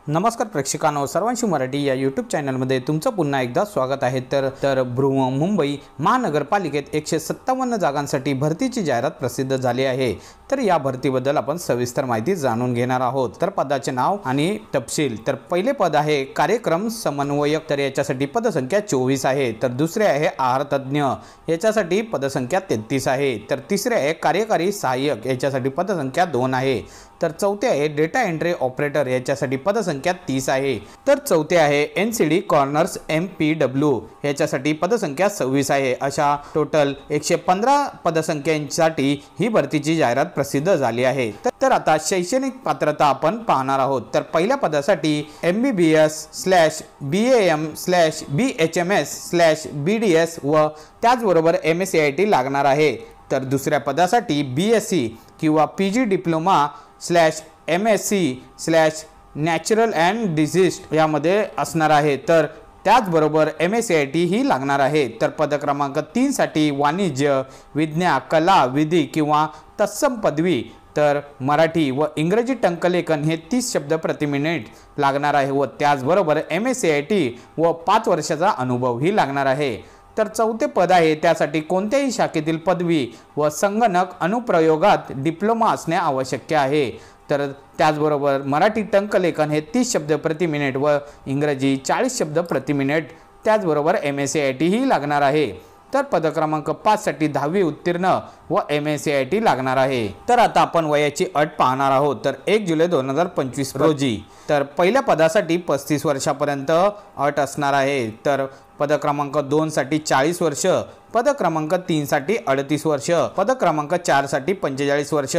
नमस्कार प्रेक्षकांनो, सर्वांशी मराठी या यूट्यूब चॅनलमध्ये तुमचं पुन्हा एकदा स्वागत आहे। तर मुंबई महानगरपालिकेत 157 जागांसाठी भरतीची जाहिरात प्रसिद्ध झाली आहे। तर या भरतीबद्दल आपण सविस्तर माहिती जाणून घेणार आहोत। तर पदाचे नाव आणि तपशील। तर पहिले पद आहे कार्यक्रम समन्वयक, तर याच्यासाठी पदसंख्या 24 आहे। तर दुसरे आहे आहार तज्ञ, याच्यासाठी पदसंख्या 33 आहे। तर तिसरे आहे कार्यकारी सहाय्यक, याच्यासाठी पदसंख्या 2 आहे। तर चौथे आहे डेटा एंट्री ऑपरेटर, याच्यासाठी पदसंख्या 30 आहे। तर चौथे आहे एनसीडी कॉर्नर्स MPW, याच्यासाठी पदसंख्या 26 आहे। अशा टोटल 115 पदसंख्यांसाठी ही भरतीची जाहिरात प्रसिद्ध झाली आहे। तर आता शैक्षणिक पात्रता आपण पाहणार आहोत। तर पहिल्या पदासाठी MBBS/BAM/BHMS/BDS व त्याचबरोबर MSCIT लागणार आहे। तर दुसऱ्या पदासाठी BSc किंवा PG डिप्लोमा/MSc/नॅचरल अँड डिझीज यामध्ये असणार आहे। तर त्याचबरोबर MSCIT ही लागणार आहे। तर पद क्रमांक 3 साठी वाणिज्य, विज्ञान, कला, विधी किंवा तत्सम पदवी, तर मराठी व इंग्रजी टंकलेखन हे 30 शब्द प्रति मिनिट लागणार आहे व त्याचबरोबर MSCIT व 5 वर्षाचा अनुभव ही लागणार आहे। तर चौथे पद आहे त्यासाठी कोणत्याही शाखेतील पदवी व संगणक अनुप्रयोगात डिप्लोमा असणे आवश्यक आहे। तर त्याचबरोबर मराठी टंकलेखन हे 30 शब्द प्रति मिनिट व इंग्रजी 40 शब्द प्रति मिनिट, त्याचबरोबर MSCIT ही लागणार आहे। तर पद क्रमांक 5 साठी 10वी उत्तीर्ण व MSCIT लागणार आहे। तर आता आपण वयाची अट पाहणार आहोत। तर 1 जुलै 2025 रोजी तर पहिल्या पदासाठी 35 वर्षापर्यंत अट असणार आहे। तर पद क्रमांक 2 साठी 40 वर्ष, पद क्रमांक 3 साठी 38 वर्ष, पद क्रमांक 4 साठी 45 वर्ष,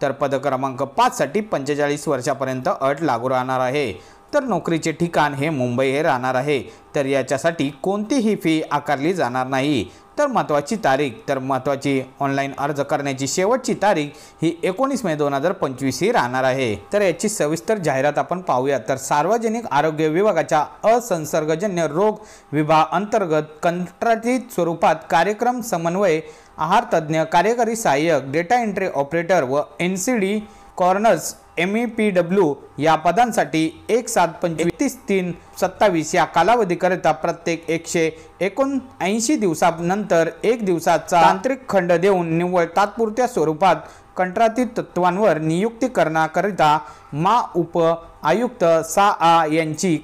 तर पद क्रमांक 5 साठी 45 वर्षापर्यंत अट लागू राहणार आहे। तर नोकरीचे ठिकाण हे मुंबई हे राहणार आहे। तर याच्यासाठी कोणतीही फी आकारली जाणार नाही। तर महत्त्वाची तारीख, तर महत्त्वाची ऑनलाईन अर्ज करण्याची शेवटची तारीख ही 19 मे 2025 ही राहणार आहे। तर याची सविस्तर जाहिरात आपण पाहूया। तर सार्वजनिक आरोग्य विभागाच्या असंसर्गजन्य रोग विभाग अंतर्गत कंत्राटी स्वरूपात कार्यक्रम समन्वय, आहार तज्ञ, कार्यकारी सहाय्यक, डेटा एंट्री ऑपरेटर व NCD कॉर्नर्स MPW या पदांसाठी 1/7/25-3/27 या कालावधीकरिता प्रत्येक 179 दिवसानंतर 1 दिवसाचा तांत्रिक खंड देऊन निव्वळ तात्पुरत्या स्वरूपात कंत्राटी तत्वांवर नियुक्ती करण्याकरिता उप आयुक्त 6A यांची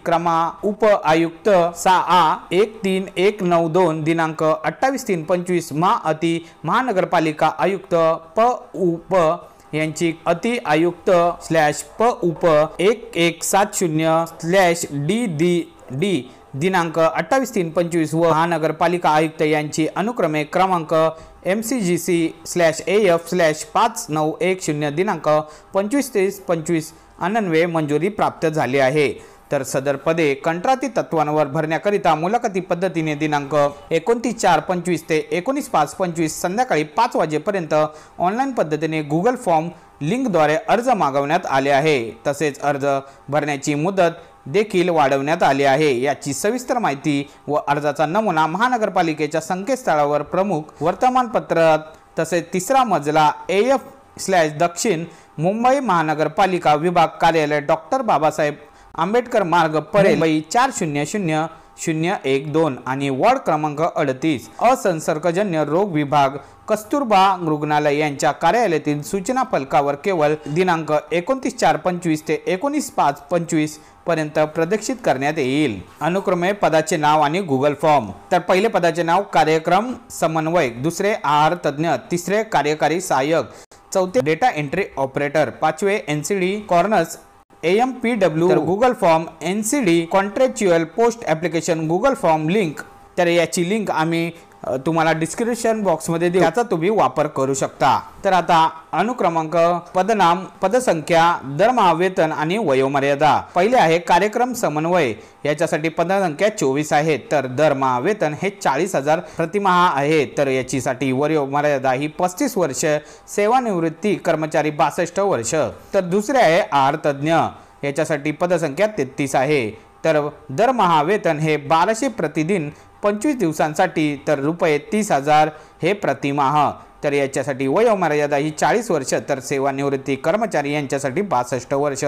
उप आयुक्त 6A 13192 दिनांक 28/3/25 महानगरपालिका आयुक्त उप यांची अति आयुक्त /प-उप 1170/DD दिनांक 28/3/25 व महानगरपालिका आयुक्त यांची अनुक्रमे क्रमांक MCGC/AF/5910 दिनांक 25/3/25 अन्वये मंजुरी प्राप्त झाली आहे। तर सदर पदे कंत्राटी तत्वांवर भरण्याकरिता मुलाखती पद्धतीने दिनांक 29/4/25 ते 19/5/25 संध्याकाळी 5 वाजेपर्यंत ऑनलाईन पद्धतीने गुगल फॉर्म लिंकद्वारे अर्ज मागवण्यात आले आहे। तसेच अर्ज भरण्याची मुदत देखील वाढवण्यात आली आहे। याची सविस्तर माहिती व अर्जाचा नमुना महानगरपालिकेच्या संकेतस्थळावर प्रमुख वर्तमानपत्रात तसेच 3रा मजला AF/दक्षिण मुंबई महानगरपालिका विभाग कार्यालय डॉक्टर बाबासाहेब आंबेडकर मार्ग परेल मुंबई 400012 आणि वॉर्ड क्रमांक 38 असंसर्गजन्य रोग विभाग कस्तुरबा रुग्णालय यांच्या कार्यालयातील सूचना फलकावर केवळ दिनांक 29/4/25 ते 19/5/25 पर्यंत प्रदर्शित करण्यात येईल। अनुक्रमे पदाचे नाव आणि गुगल फॉर्म। तर पहिले पदाचे नाव कार्यक्रम समन्वयक, दुसरे आहार तज्ञ, तिसरे कार्यकारी सहाय्यक, चौथे डेटा एंट्री ऑपरेटर, पाचवे NCD कॉर्नर्स MPW, तर Google form NCD contractual post application Google form link, तर याची लिंक आम्ही तुम्हाला डिस्क्रिप्शन बॉक्समध्ये देऊ, त्याचा तुम्ही वापर करू शकता। तर आता अनुक्रमांक, पदनाम, पदसंख्या, दरमहा, वेतन आणि वयोमर्यादा। पहिले आहे कार्यक्रम समन्वय, याच्यासाठी पदसंख्या 24 आहे। तर दरमहा वेतन हे 40,000 प्रतिमाह आहे। तर याचीसाठी वयोमर्यादा ही 35 वर्ष, सेवानिवृत्ती कर्मचारी 62 वर्ष। तर दुसरे आहे आहार तज्ञ, याच्यासाठी पदसंख्या 33 आहे। तर दरमहा वेतन हे 1200 प्रतिदिन 25 दिवसांसाठी, तर ₹30,000 हे प्रतिमाह। तर याच्यासाठी वयोमर्यादा ही 40 वर्ष, तर सेवानिवृत्ती कर्मचारी यांच्यासाठी 62 वर्ष.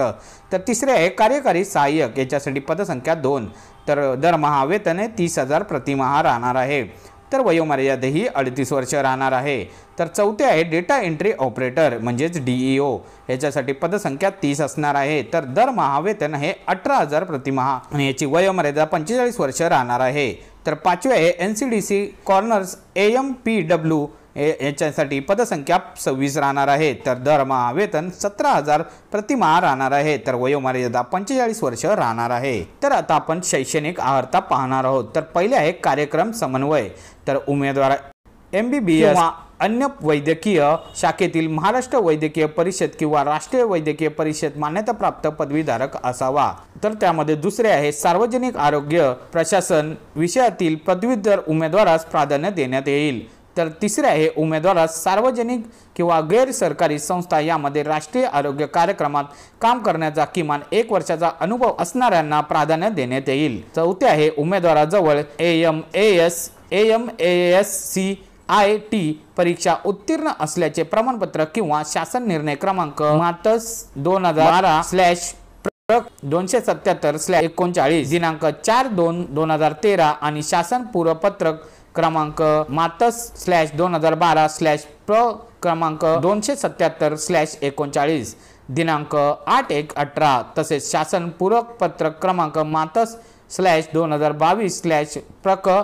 तर तिसरे आहे कार्यकारी सहाय्यक, याच्यासाठी पदसंख्या 2, तर दरमहा वेतन 30,000 प्रतिमाह राहणार आहे. तर वयोमर्यादा ही 38 वर्ष राहणार आहे. तर चौथे आहे डेटा एंट्री ऑपरेटर म्हणजेच DEO, याच्यासाठी पदसंख्या 30 असणार आहे. तर दरमहा वेतन हे 18,000 प्रतिमाह आणि याची वयोमर्यादा 45 वर्ष राहणार आहे. तर पाचवे आहे NCDC कॉर्नर्स AMPW, याच्यासाठी पदसंख्या 26 राहणार आहे. तर दरमहा वेतन 17,000 प्रतिमाह राहणार आहे. तर वयोमर्यादा 45 वर्ष राहणार आहे. तर आता आपण शैक्षणिक अर्हता पाहणार आहोत. तर पहिले आहे कार्यक्रम समन्वय, तर उमेदवार MBBS किंवा अन्य वैद्यकीय शाखेतील महाराष्ट्र वैद्यकीय परिषद किंवा राष्ट्रीय वैद्यकीय परिषद मान्यताप्राप्त पदवीधारक असावा. तर त्यामध्ये दुसरे आहे सार्वजनिक आरोग्य प्रशासन विषयातील पदवीधर उमेदवारास प्राधान्य देण्यात येईल. तर तिसरे आहे उमेदवारास सार्वजनिक किंवा गैर सरकारी संस्था यामध्ये राष्ट्रीय आरोग्य कार्यक्रमात काम करण्याचा किमान 1 वर्षाचा अनुभव असणाऱ्यांना प्राधान्य देण्यात येईल. चौथे आहे उमेदवाराजवळ AMASCIT परीक्षा उत्तीर्ण असल्याचे प्रमाणपत्र किंवा शासन निर्णय क्रमांक मातस 2012/277/39 दिनांक 4/2/2013 आणि शासन पूर्वपत्रक क्रमांक मातस/2012/ क्रमांक 277/39 दिनांक 8/1/18 तसेच शासन पूर्वपत्रक क्रमांक मातस/2022/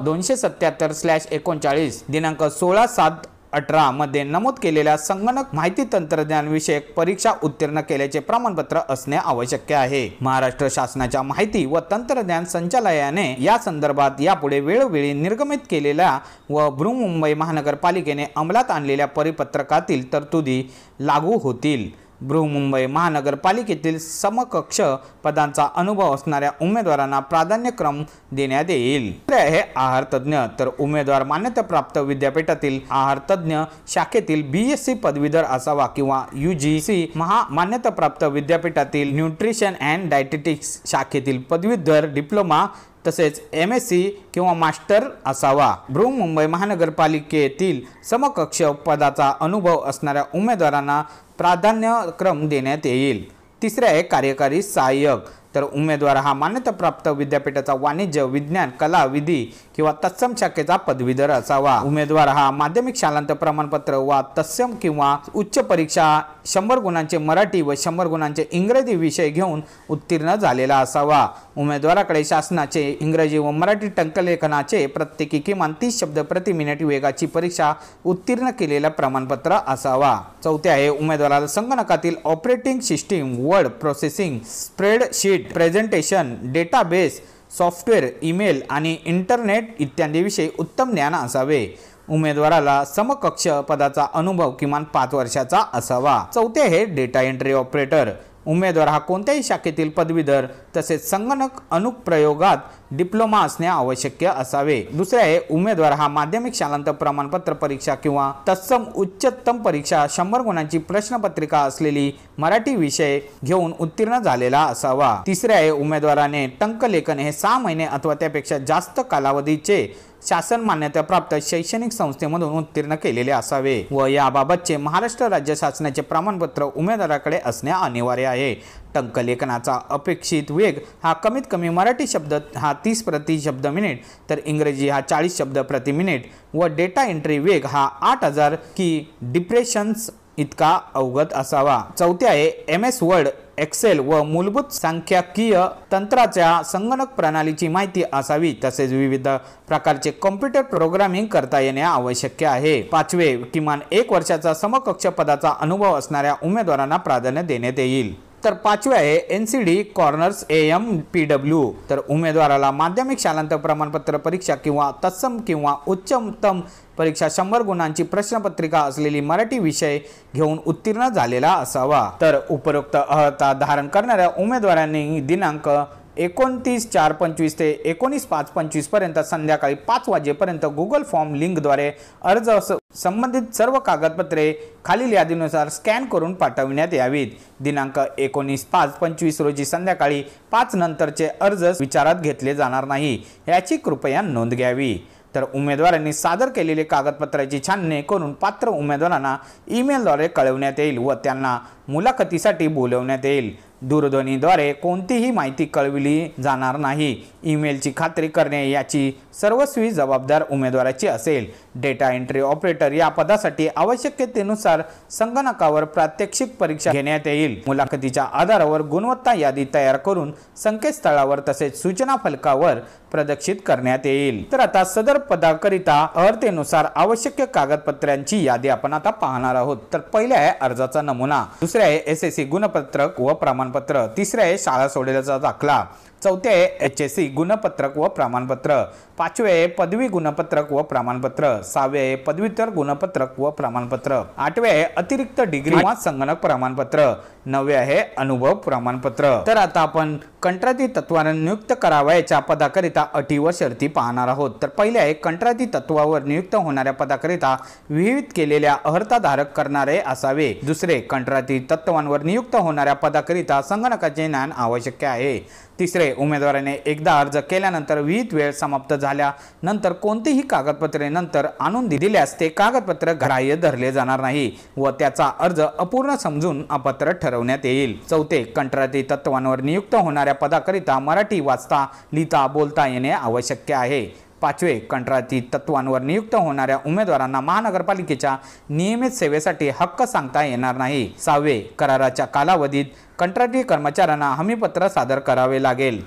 277/39 दिनांक 16/7/18 मध्ये नमूद केलेल्या संगणक माहिती तंत्रज्ञान विषयक परीक्षा उत्तीर्ण केल्याचे प्रमाणपत्र असणे आवश्यक आहे. महाराष्ट्र शासनाच्या माहिती व तंत्रज्ञान संचालनालयाने या संदर्भात यापुढे वेळोवेळी निर्गमित केलेल्या व बृहन्मुंबई महानगरपालिकेने अंमलात आणलेल्या परिपत्रकातील तरतुदी लागू होतील. बृहन्मुंबई महानगरपालिकेतील समकक्ष पदांचा अनुभव असणाऱ्या उमेदवारांना प्राधान्यक्रम देण्यात येईल. हे आहार तज्ज्ञ, तर उमेदवार मान्यताप्राप्त विद्यापीठातील आहार तज्ज्ञ शाखेतील BSc पदवीधर असावा किंवा UGC मान्यताप्राप्त विद्यापीठातील न्यूट्रिशन अँड डायटेटिक्स शाखेतील पदवीधर डिप्लोमा तसेच MSc किंवा मास्टर असावा. बृहन्मुंबई महानगरपालिकेतील समकक्ष पदाचा अनुभव असणाऱ्या उमेदवारांना प्राधान्यक्रम देण्यात येईल. तिसरे आहे कार्यकारी सहाय्यक, तर उमेदवार हा मान्यताप्राप्त विद्यापीठाचा वाणिज्य विज्ञान कला विधी किंवा तत्सम शाखेचा पदवीधर असावा. उमेदवार हा माध्यमिक शालांत प्रमाणपत्र वा तत्सम किंवा उच्च परीक्षा 100 गुणांचे मराठी व 100 गुणांचे इंग्रजी विषय घेऊन उत्तीर्ण झालेला असावा. उमेदवाराकडे शासनाचे इंग्रजी व मराठी टंकलेखनाचे प्रत्येकी किमान 30 शब्द प्रति मिनिट वेगाची परीक्षा उत्तीर्ण केलेला प्रमाणपत्र असावा. चौथे आहे उमेदवाराला संगणकातील operating system, word processing, spreadsheet, presentation, database software, email आणि इंटरनेट इत्यादीविषयी उत्तम ज्ञान असावे. उमेदवाराला समकक्ष पदाचा अनुभव किमान 5 वर्षाचा असावा. चौथे आहे डेटा एंट्री ऑपरेटर, उमेदवार हा कोणत्याही शाखेतील पदवीधर तसेच संगणक अनुप्रयोगात डिप्लोमा असणे आवश्यक असावे. दुसरे आहे उमेदवार हा माध्यमिक शालांत प्रमाणपत्र परीक्षा किंवा तत्सम उच्चतम परीक्षा 100 गुणांची प्रश्नपत्रिका असलेली मराठी विषय घेऊन उत्तीर्ण झालेला असावा. तिसरे आहे उमेदवाराने टंकलेखन हे 6 महिने अथवा त्यापेक्षा जास्त कालावधीचे शासन मान्यता प्राप्त शैक्षणिक संस्थेमधून उत्तीर्ण केलेले असावे व याबाबतचे महाराष्ट्र राज्य शासनाचे प्रमाणपत्र उमेदवाराकडे असणे अनिवार्य आहे. टंकलेखनाचा अपेक्षित वेग हा कमीत कमी मराठी शब्द हा 30 प्रति शब्द मिनिट, तर इंग्रजी हा 40 शब्द प्रति मिनिट व डेटा एंट्री वेग हा 8000 की डिप्रेशन्स इतका अवगत असावा. चौथे आहे MS वर्ड, एक्सेल व मूलभूत सांख्यिकीय तंत्राच्या संगणक प्रणालीची माहिती असावी तसेच विविध प्रकारचे कॉम्प्युटर प्रोग्रामिंग करता येणे आवश्यक आहे. पाचवे किमान 1 वर्षाचा समकक्ष पदाचा अनुभव असणाऱ्या उमेदवारांना प्राधान्य देण्यात येईल. तर पाचवे आहे NCD कॉर्नर्स AMPW, तर उमेदवाराला माध्यमिक शालांत प्रमाणपत्र परीक्षा किंवा तत्सम किंवा उच्चतम परीक्षा 100 गुणांची प्रश्नपत्रिका असलेली मराठी विषय घेऊन उत्तीर्ण झालेला असावा. तर उपरोक्त अर्हता धारण करणाऱ्या उमेदवारांनी दिनांक 29/4/25 ते 19/5/25 पर्यंत संध्याकाळी 5 वाजेपर्यंत गुगल फॉर्म लिंकद्वारे अर्ज संबंधित सर्व कागदपत्रे खालील यादीनुसार स्कॅन करून पाठविण्यात यावीत. दिनांक 19/5/25 रोजी संध्याकाळी 5 नंतरचे अर्ज विचारात घेतले जाणार नाही याची कृपया नोंद घ्यावी. तर उमेदवारांनी सादर केलेली कागदपत्राची छाननी करून पात्र उमेदवारांना ईमेलद्वारे कळवण्यात येईल व त्यांना मुलाखतीसाठी बोलवण्यात येईल। दूरध्वनीद्वारे कोणतीही माहिती कळविली जाणार नाही। ईमेलची खात्री करणे याची सर्वस्वी जबाबदार उमेदवाराची असेल। डेटा एंट्री ऑपरेटर या पदासाठी आवश्यकतेनुसार संगणकावर प्रात्यक्षिक परीक्षा घेण्यात येईल। मुलाखतीच्या आधारावर गुणवत्ता यादी तयार करून संकेतस्थळावर तसेच सूचना फलकावर प्रदर्शित करण्यात येईल। तर आता सदर पदाकरिता अर्हतेनुसार आवश्यक कागदपत्रांची यादी आपण आता पाहणार आहोत। तर पहिले आहे अर्जाचा नमुना, दुसरे आहे SSC गुणपत्रक व प्रमाणपत्र, तिसरे आहे शाळा सोडलेल्याचा दाखला, चौथे आहे HSC गुणपत्रक व प्रमाणपत्र, पाचवे आहे पदवी गुणपत्रक व प्रमाणपत्र, सहावे आहे पदव्युत्तर गुणपत्रक व प्रमाणपत्र, आठवे आहे अतिरिक्त डिग्री व संगणक प्रमाणपत्र, नववे आहे अनुभव प्रमाणपत्र। तर आता आपण कंत्राटी तत्वावर नियुक्त करावयाच्या पदाकरिता अटी व शर्ती पाहणार आहोत। तर पहिले आहे कंत्राटी तत्वावर नियुक्त होणाऱ्या पदाकरिता विहित केलेल्या अर्हताधारक करणारे असावे। दुसरे, कंत्राटी तत्वांवर नियुक्त होणाऱ्या पदाकरिता संगणकाचे ज्ञान आवश्यक आहे। तिसरे, उमेदवाराने एकदा अर्ज केल्यानंतर विहित वेळ समाप्त झाल्यानंतर कोणतीही कागदपत्रे नंतर आणून दिल्यास ते कागदपत्र ग्राह्य धरले जाणार नाही व त्याचा अर्ज अपूर्ण समजून अपात्र ठरवण्यात येईल। चौथे, कंत्राटी तत्वांवर नियुक्त होणाऱ्या पदाकरिता मराठी वाचता लिहिता बोलता येणे आवश्यक आहे। पाचवे, कंत्राटी तत्वांवर नियुक्त होणाऱ्या उमेदवारांना महानगरपालिकेच्या नियमित सेवेसाठी हक्क सांगता येणार नाही। सहावे, कराराच्या कालावधीत कंत्राटी कर्मचाऱ्यांना हमीपत्र सादर करावे लागेल।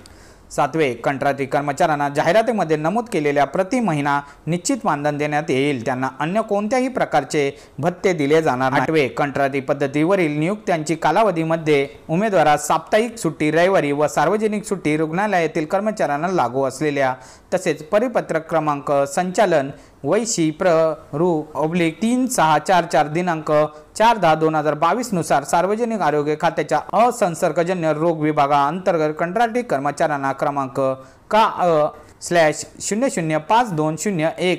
सातवे, कंत्राटी कर्मचाऱ्यांना जाहिरातीमध्ये नमूद केलेल्या प्रति महिना निश्चित मानधन देण्यात येईल, त्यांना अन्य कोणत्याही प्रकारचे भत्ते दिले जाणार नाही। आठवे, कंत्राटी पद्धतीवरील नियुक्त्यांची कालावधीमध्ये उमेदवारास साप्ताहिक सुट्टी, रविवारी व सार्वजनिक सुट्टी, रुग्णालयातील कर्मचाऱ्यांना लागू असलेल्या तसेच परिपत्रक क्रमांक संचालन वैशी प्र/36444 दिनांक 4/10/2022 नुसार सार्वजनिक आरोग्य खात्याच्या असंसर्गजन्य रोग विभागाअंतर्गत कंत्राटी कर्मचाऱ्यांना क्रमांक KA/005201/A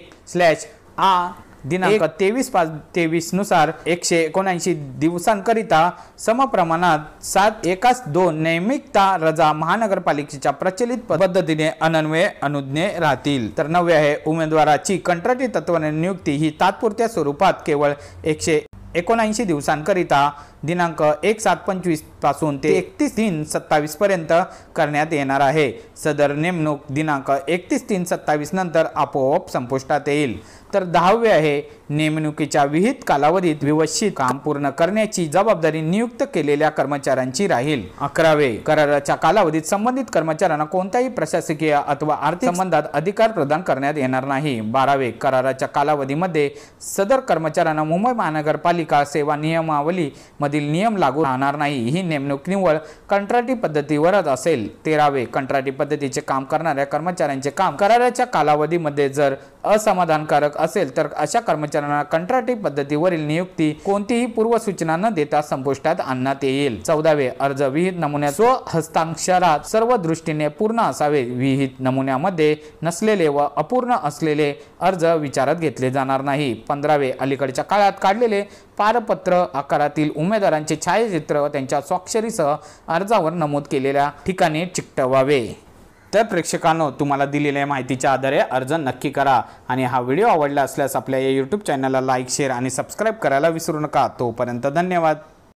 दिनांक 23/5/23 नुसार 179 दिवसांकरिता समप्रमाणात 7/1/2 नैमित्ता रजा महानगरपालिकेच्या प्रचलित पद्धतीने अनन्वये अनुज्ञेय राहतील। तर नववे आहे, उमेदवाराची कंत्राटी तत्वाने नियुक्ती ही तात्पुरत्या स्वरूपात केवळ 179 दिवसांकरिता दिनांक 1/7/25 पासून ते 31/3/27 पर्यंत करण्यात येणार आहे। सदर नेमणूक दिनांक 31/3/27 नंतर आपोआप संपुष्टात येईल। तर दहावे आहे, नेमणुकीच्या विहित कालावधीत व्यवस्थित काम पूर्ण करण्याची जबाबदारी नियुक्त केलेल्या कर्मचाऱ्यांची राहील। 11वे, कराराच्या कालावधीत संबंधित कर्मचाऱ्यांना कोणत्याही प्रशासकीय अथवा आर्थिक संबंधात अधिकार प्रदान करण्यात येणार नाही। 12वे, कराराच्या कालावधीमध्ये सदर कर्मचाऱ्यांना मुंबई महानगरपालिका सेवा नियमावली मधील नियम लागू राहणार नाही। ही नेमणूक निव्वळ कंत्राटी पद्धतीवरच असेल। 13वे, कंत्राटी पद्धतीचे काम करणाऱ्या कर्मचाऱ्यांचे काम कराराच्या कालावधीमध्ये जर असमाधानकारक असेल तर अशा कर्मचाऱ्यांना कंत्राटी पद्धतीवरील नियुक्ती कोणतीही पूर्वसूचना न देता संपुष्टात आणण्यात येईल। 14वे, अर्ज विहित नमुन्यात स्वहस्ताक्षरात सर्व दृष्टीने पूर्ण असावे। विहित नमुन्यामध्ये नसलेले व अपूर्ण असलेले अर्ज विचारात घेतले जाणार नाही। 15वे, अलीकडच्या काळात काढलेले पारपत्र आकारातील उमेदवारांचे छायाचित्र व त्यांच्या स्वाक्षरीसह अर्जावर नमूद केलेल्या ठिकाणी चिकटवावे। तर प्रेक्षकांनो, तुम्हाला दिलेल्या माहितीच्या आधारे अर्ज नक्की करा आणि हा व्हिडिओ आवडला असल्यास आपल्या या YouTube चॅनलला लाईक, शेअर आणि सबस्क्राईब करायला विसरू नका। तोपर्यंत धन्यवाद।